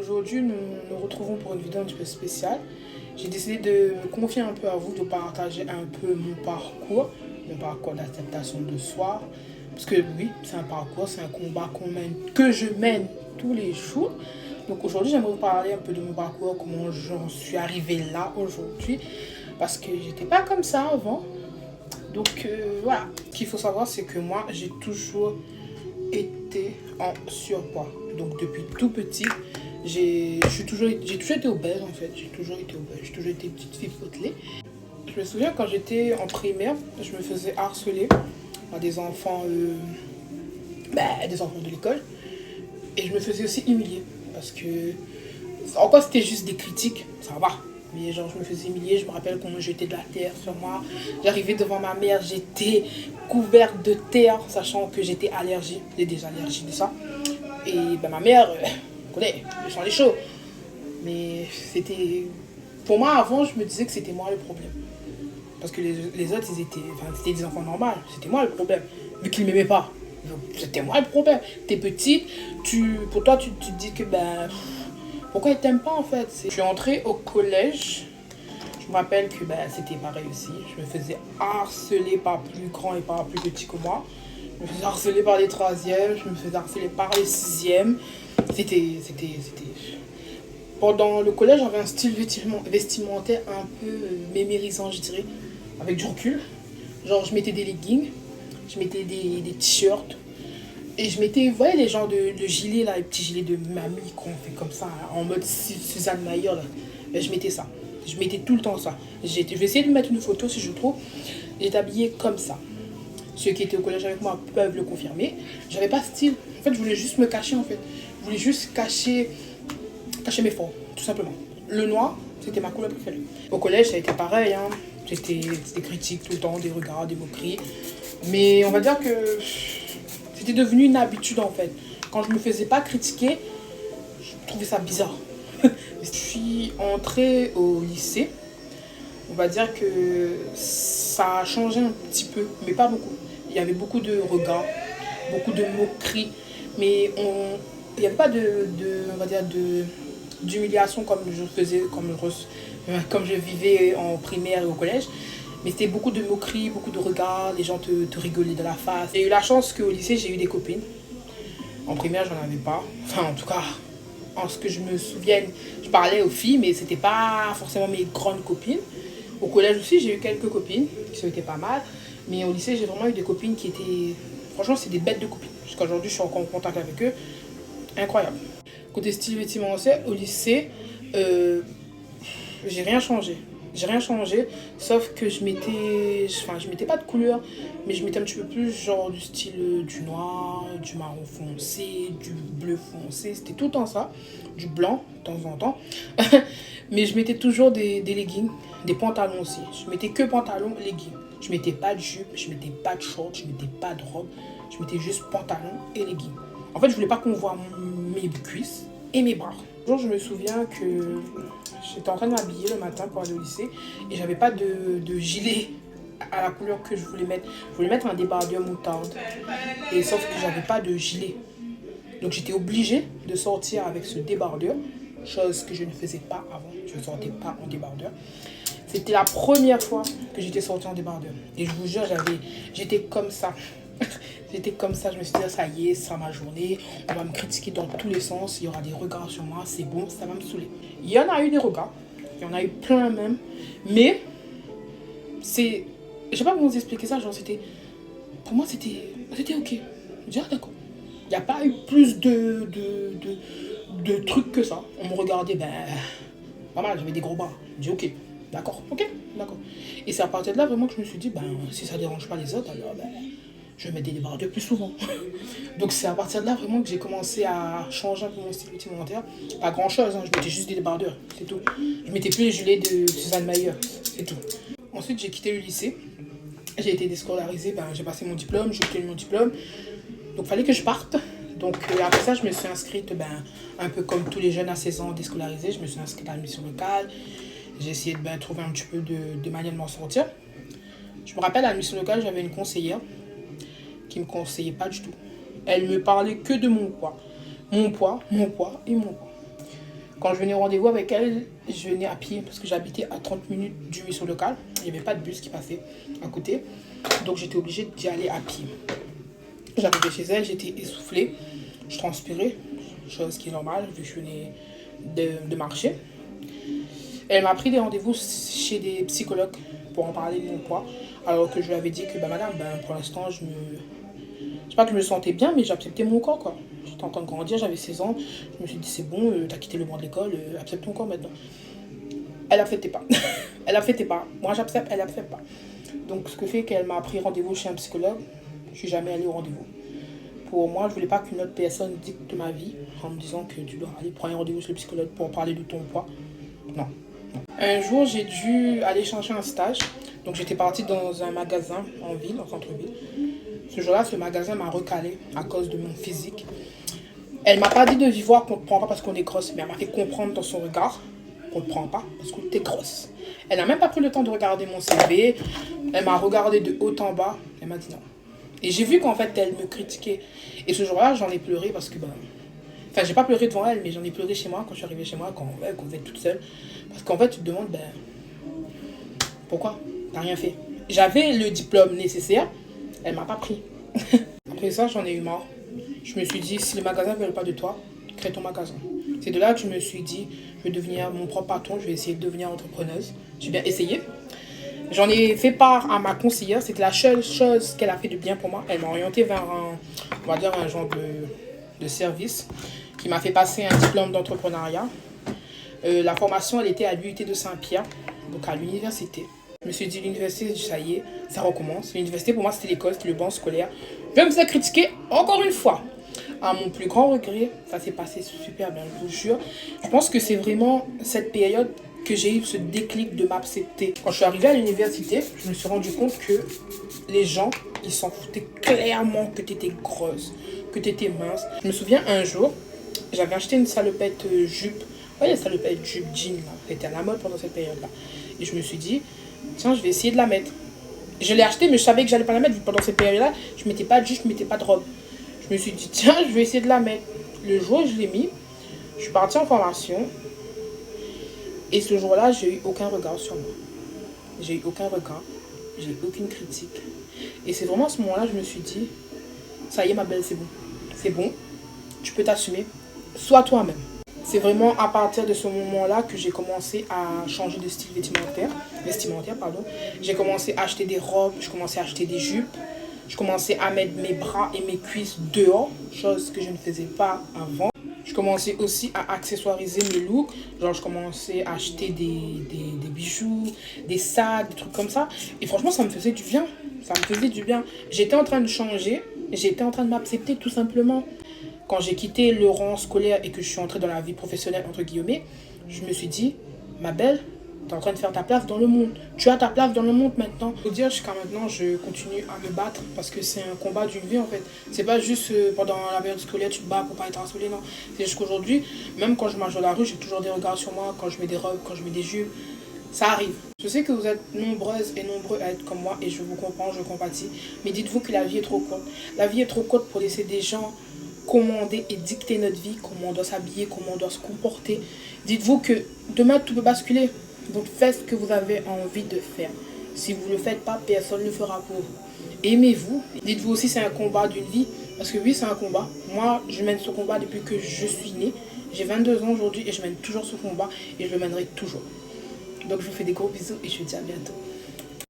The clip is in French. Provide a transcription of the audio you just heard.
Aujourd'hui, nous nous retrouvons pour une vidéo un petit peu spéciale. J'ai décidé de me confier un peu à vous, de partager un peu mon parcours d'acceptation de soi. Parce que oui, c'est un parcours, c'est un combat que je mène tous les jours. Donc aujourd'hui, j'aimerais vous parler un peu de mon parcours, comment j'en suis arrivée là aujourd'hui. Parce que j'étais pas comme ça avant. Donc voilà, ce qu'il faut savoir, c'est que moi, j'ai toujours été en surpoids. Donc depuis tout petit, j'ai toujours été obèse en fait. J'ai toujours été une petite fille potelée. Je me souviens quand j'étais en primaire, je me faisais harceler par des enfants de l'école. Et je me faisais aussi humilier. Parce que, encore c'était juste des critiques, ça va. Mais genre je me faisais humilier, je me rappelle qu'on me jetait de la terre sur moi. J'arrivais devant ma mère, j'étais couverte de terre, sachant que j'étais allergique, j'ai déjà allergie de ça. Et ben, ma mère, vous connaissez, le sang est chaud. Mais c'était... Pour moi, avant, je me disais que c'était moi le problème. Parce que les autres, c'était des enfants normaux. C'était moi le problème, vu qu'ils ne m'aimaient pas. Donc, c'était moi le problème. T'es petite, pour toi, tu te dis que ben... Pourquoi ils t'aiment pas en fait? Je suis entrée au collège. Je me rappelle que ben, c'était pareil aussi. Je me faisais harceler par plus grands et par plus petits que moi. Je me faisais harceler par les troisièmes. Je me faisais harceler par les sixièmes. C'était... Pendant le collège, j'avais un style vestimentaire un peu mémérisant, je dirais. Avec du recul. Genre, je mettais des leggings. Je mettais des t-shirts. Et je mettais, vous voyez les genres de gilets là, les petits gilets de mamie qu'on fait comme ça, en mode Suzanne Mayer là. Et je mettais ça. Je mettais tout le temps ça. Je vais essayer de mettre une photo si je trouve. J'étais habillée comme ça. Ceux qui étaient au collège avec moi peuvent le confirmer. J'avais pas de style. En fait, je voulais juste me cacher en fait. Je voulais juste cacher mes formes, tout simplement. Le noir, c'était ma couleur préférée. Au collège, ça a été pareil. Hein. C'était des critiques tout le temps, des regards, des moqueries. Mais on va dire que... C'était devenu une habitude en fait. Quand je me faisais pas critiquer, je trouvais ça bizarre. Je suis entrée au lycée. On va dire que ça a changé un petit peu, mais pas beaucoup. Il y avait beaucoup de regards, beaucoup de moqueries, mais il n'y avait pas d'humiliation comme je faisais, comme je vivais en primaire et au collège. Mais c'était beaucoup de moqueries, beaucoup de regards, les gens te rigolaient de la face. J'ai eu la chance qu'au lycée, j'ai eu des copines. En primaire, j'en avais pas. Enfin, en tout cas, en ce que je me souvienne, je parlais aux filles, mais c'était pas forcément mes grandes copines. Au collège aussi, j'ai eu quelques copines, qui étaient pas mal. Mais au lycée, j'ai vraiment eu des copines qui étaient... Franchement, c'est des bêtes de copines. Jusqu'à aujourd'hui, je suis encore en contact avec eux. Incroyable. Côté style vestimentaire, au lycée, j'ai rien changé. J'ai rien changé, sauf que je mettais pas de couleur, mais je mettais un petit peu plus genre du style du noir, du marron foncé, du bleu foncé, c'était tout le temps ça, du blanc de temps en temps. Mais je mettais toujours des leggings, des pantalons aussi. Je mettais que pantalons, leggings. Je mettais pas de jupe, je mettais pas de short, je mettais pas de robe, je mettais juste pantalons et leggings. En fait, je voulais pas qu'on voit mes cuisses et mes bras. Un jour, je me souviens que j'étais en train de m'habiller le matin pour aller au lycée et j'avais pas de gilet à la couleur que je voulais mettre. Je voulais mettre un débardeur moutarde. Et sauf que j'avais pas de gilet. Donc j'étais obligée de sortir avec ce débardeur, chose que je ne faisais pas avant. Je ne sortais pas en débardeur. C'était la première fois que j'étais sortie en débardeur. Et je vous jure, j'étais comme ça. J'étais comme ça, je me suis dit, ça y est, c'est ma journée, on va me critiquer dans tous les sens, il y aura des regards sur moi, c'est bon, ça va me saouler. Il y en a eu des regards, il y en a eu plein même, mais c'est... Je sais pas comment vous expliquer ça, genre c'était... Pour moi, c'était ok. Je dis, ah d'accord. Il n'y a pas eu plus de trucs que ça. On me regardait, ben... Pas mal, j'avais des gros bras. Je dis, ok, d'accord. Et c'est à partir de là vraiment que je me suis dit, ben, si ça dérange pas les autres, alors ben... je mettais des débardeurs plus souvent. Donc c'est à partir de là vraiment que j'ai commencé à changer un peu mon style vestimentaire. Pas grand chose, hein, je mettais juste des débardeurs, c'est tout. Je mettais plus les gilets de Suzanne Mayer, c'est tout. Ensuite j'ai quitté le lycée, j'ai été déscolarisée, j'ai passé mon diplôme, j'ai obtenu mon diplôme. Donc il fallait que je parte. Donc après ça je me suis inscrite, un peu comme tous les jeunes à 16 ans déscolarisés, je me suis inscrite à la mission locale. J'ai essayé de trouver un petit peu de manière de m'en sortir. Je me rappelle à la mission locale j'avais une conseillère qui me conseillait pas du tout. Elle me parlait que de mon poids. Mon poids et mon poids. Quand je venais au rendez-vous avec elle, je venais à pied parce que j'habitais à 30 minutes du ruisseau local. Il n'y avait pas de bus qui passait à côté. Donc j'étais obligée d'y aller à pied. J'arrivais chez elle, j'étais essoufflée, je transpirais, chose qui est normale vu que je venais de marcher. Elle m'a pris des rendez-vous chez des psychologues pour en parler de mon poids. Alors que je lui avais dit que madame, pour l'instant, je sais pas que je me sentais bien, mais j'acceptais mon corps, quoi. J'étais en train de grandir, j'avais 16 ans. Je me suis dit, c'est bon, t'as quitté le banc de l'école, accepte ton corps maintenant. Elle acceptait pas. Elle acceptait pas. Moi, j'accepte, elle accepte pas. Donc, ce que fait qu'elle m'a pris rendez-vous chez un psychologue, je suis jamais allée au rendez-vous. Pour moi, je voulais pas qu'une autre personne dicte ma vie en me disant que tu dois aller prendre un rendez-vous chez le psychologue pour parler de ton poids. Non. Un jour, j'ai dû aller chercher un stage. Donc, j'étais partie dans un magasin en ville, en centre-ville. Ce jour-là, ce magasin m'a recalé à cause de mon physique. Elle m'a pas dit de vive voix qu'on ne prend pas parce qu'on est grosse, mais elle m'a fait comprendre dans son regard qu'on ne prend pas parce que t'es grosse. Elle n'a même pas pris le temps de regarder mon CV. Elle m'a regardé de haut en bas. Elle m'a dit non. Et j'ai vu qu'en fait, elle me critiquait. Et ce jour-là, j'en ai pleuré parce que enfin, j'ai pas pleuré devant elle, mais j'en ai pleuré chez moi quand je suis arrivée chez moi, quand vous êtes toute seule. Parce qu'en fait, tu te demandes, pourquoi t'as rien fait? J'avais le diplôme nécessaire, elle m'a pas pris. Après ça, j'en ai eu marre. Je me suis dit, si les magasins ne veulent pas de toi, crée ton magasin. C'est de là que je me suis dit, je vais devenir mon propre patron, je vais essayer de devenir entrepreneuse. J'ai bien essayé. J'en ai fait part à ma conseillère, c'était la seule chose qu'elle a fait de bien pour moi. Elle m'a orientée vers un genre de service qui m'a fait passer un diplôme d'entrepreneuriat. La formation, elle était à l'UIT de Saint-Pierre, donc à l'université. Je me suis dit, l'université, ça y est, ça recommence. L'université, pour moi, c'était l'école, c'était le banc scolaire. Je vais me faire critiquer encore une fois. À mon plus grand regret, ça s'est passé super bien, je vous jure. Je pense que c'est vraiment cette période que j'ai eu ce déclic de m'accepter. Quand je suis arrivée à l'université, je me suis rendu compte que les gens, ils s'en foutaient clairement que tu étais grosse, que tu étais mince. Je me souviens un jour, j'avais acheté une salopette jupe. Ouais, la salopette jupe jean, là. C'était à la mode pendant cette période-là. Et je me suis dit, tiens, je vais essayer de la mettre. Je l'ai achetée, mais je savais que j'allais pas la mettre. Pendant cette période-là, je mettais pas de jupe, je mettais pas de robe. Je me suis dit, tiens, je vais essayer de la mettre. Le jour où je l'ai mis, je suis partie en formation. Et ce jour-là, j'ai eu aucun regard sur moi. J'ai eu aucun regard. J'ai eu aucune critique. Et c'est vraiment à ce moment-là, je me suis dit, ça y est, ma belle, c'est bon. C'est bon. Tu peux t'assumer. Sois toi-même. C'est vraiment à partir de ce moment-là que j'ai commencé à changer de style vestimentaire. J'ai commencé à acheter des robes, je commençais à acheter des jupes. Je commençais à mettre mes bras et mes cuisses dehors, chose que je ne faisais pas avant. Je commençais aussi à accessoiriser mes looks. Genre, je commençais à acheter des bijoux, des sacs, des trucs comme ça. Et franchement, ça me faisait du bien. Ça me faisait du bien. J'étais en train de changer. J'étais en train de m'accepter tout simplement. Quand j'ai quitté le rang scolaire et que je suis entrée dans la vie professionnelle, entre guillemets, je me suis dit, ma belle, tu es en train de faire ta place dans le monde. Tu as ta place dans le monde maintenant. Faut dire, jusqu'à maintenant, je continue à me battre parce que c'est un combat d'une vie en fait. C'est pas juste pendant la période scolaire, tu te bats pour pas être harcelé, non. C'est juste qu'aujourd'hui, même quand je marche dans la rue, j'ai toujours des regards sur moi, quand je mets des robes, quand je mets des jupes. Ça arrive. Je sais que vous êtes nombreuses et nombreux à être comme moi et je vous comprends, je compatis. Mais dites-vous que la vie est trop courte. La vie est trop courte pour laisser des gens commander et dicter notre vie, comment on doit s'habiller, comment on doit se comporter. Dites-vous que demain, tout peut basculer. Donc faites ce que vous avez envie de faire. Si vous ne le faites pas, personne ne le fera pour vous. Aimez-vous. Dites-vous aussi c'est un combat d'une vie. Parce que oui, c'est un combat. Moi, je mène ce combat depuis que je suis née. J'ai 22 ans aujourd'hui et je mène toujours ce combat et je le mènerai toujours. Donc je vous fais des gros bisous et je vous dis à bientôt.